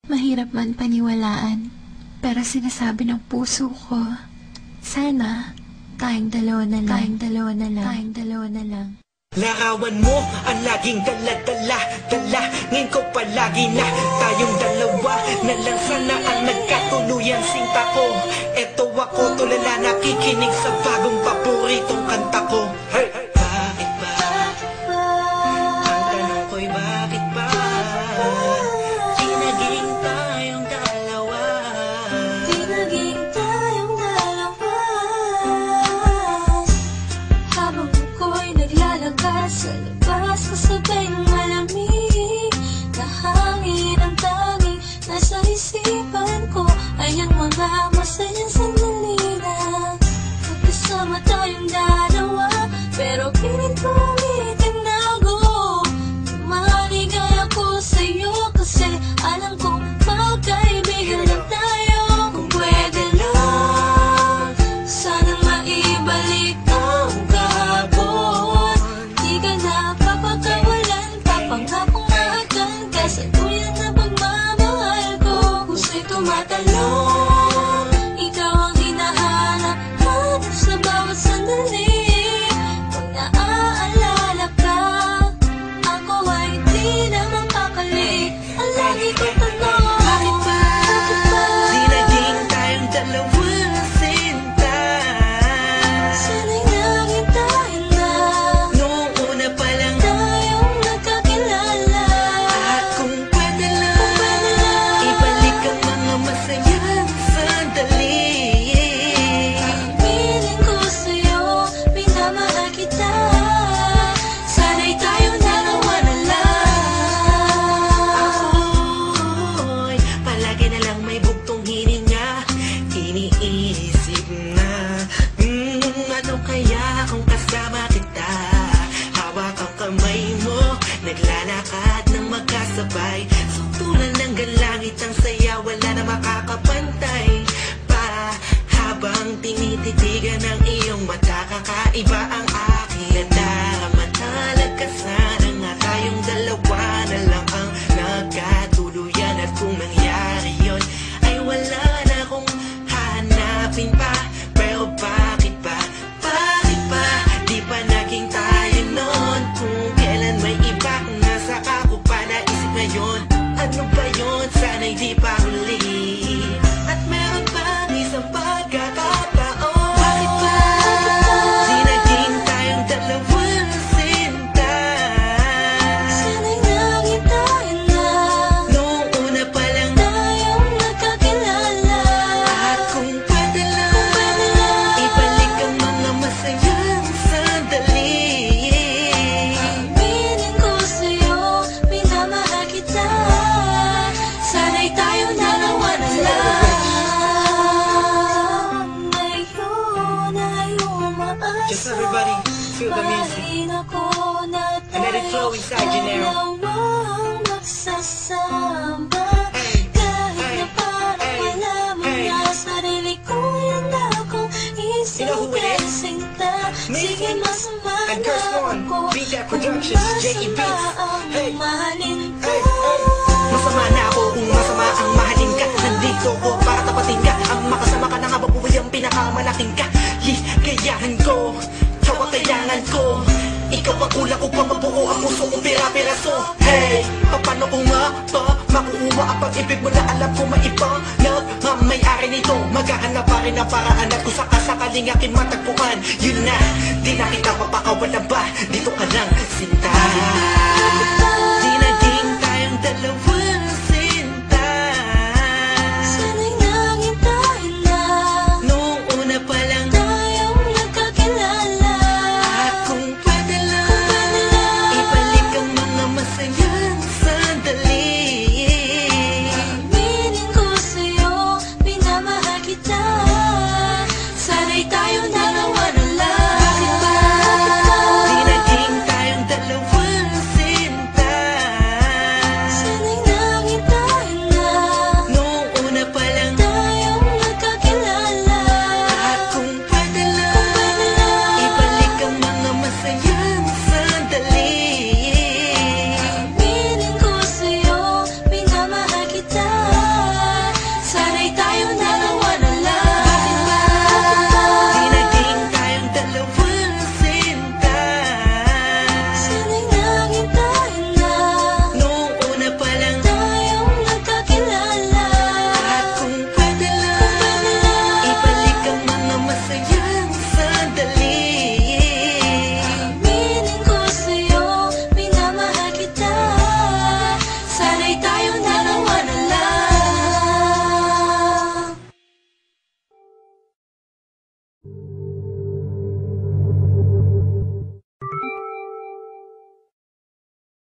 Mahirap man paniwalaan, pero sinasabi ng puso ko, sana tayong dalawa na lang. Larawan mo ang laging dala-dala ngayon ko palagi na tayong dalawa na lang sana ang nagkatuluyan sinta ko. Eto ako tulala nakikinig sa bagong paboritong kanta ko. Hey! Bakit ba? Ang tanong ko'y bakit ba? Di naging tayong dalawa. Habang ako'y naglalakad sa labas, kasabay ng malamig na hangin, ang tanging nasa isipan ko ay ang mga masayang sandali na magkasama tayong dalawa. Pero pilit kong itinago, maligay ako sa'yo kasi alam kong magkaibigan lang tayo. Kung pwede lang, sana maibalik ang kahapon. Di ka na papakawalan, papangakong mahagan ka sa tuyan na pagmamahal ko. Puso'y tumatalon, ikaw ang hinahanap sa bawat sandali. Pag naaalala ka, ako ay di na mapakali. Ang lagi kong tanong, bakit ba? Di naging tayong dalawa sinta. Sana'y naging tayo na Noong una pa lang tayong nagkakilala. at kung pwede lang ibalik ang mga masayang sandali. Piling ko sa'yo, minamahal kita. Sana'y tayong dalawa na lang. Ako'y palagi na lang may bugtong hininga. Iniisip na ano kaya kung kasama kita. Hawak ang kamay mo, naglalakad ng magkasabay. Sutulan ng galangit ang saya, wala na makakapantay pa. Habang tinititigan ng iyong mata, kakaiba ang aking nadarama. Talaga sana nga tayong dalawa na lang ang nagkatuluyan. At kung nangyari yun, ay wala na akong hanapin pa. Pero bakit ba? Bakit ba? Di pa naging tayo noon? Kung kailan may iba, nasa ako pa naisip ngayon. Ano ba yun? Sana'y di pa huli. At meron pang isang pagkakataon. Bakit ba? Di naging tayong dalawa sinta. Sana'y naging tayo na Noong una pa lang tayong nagkakilala. at kung pwede lang ibalik ang mga masayang sandali. Piling ko sa'yo, minamahal kita. Sana'y tayong dalawa na lang. Ngayon ay umaasa. Just everybody feel the music. Parin ako na And let it flow inside you now. dalawang magsasama. Hey, Kahit hey, na parang hey, wala mo hey. na sarili ko, yan akong You know who it is? sinta. Sige, Me masama and na Curse One, ako Beat That kung Productions, J.E. masama Beats. ang Hey, mahalin ka. hey, hey. Masama na ako kung masama ang mahalin ka. Nandito ko para tapatin ka. Ang makasama ka na nga babuhay ang pinakamalaking ka. Ligayahan ko, kawakayangan ko. Ikaw ang kulang upang mabuo ang puso kong pira-piraso. Hey, paano ko nga ba makuha ang pag-ibig mo na alam ko maibang nagmamayari nito? Maghahanap pa rin ang paraan at kung sakasakaling aking matagpuan, yun na, di na kita mapakawalan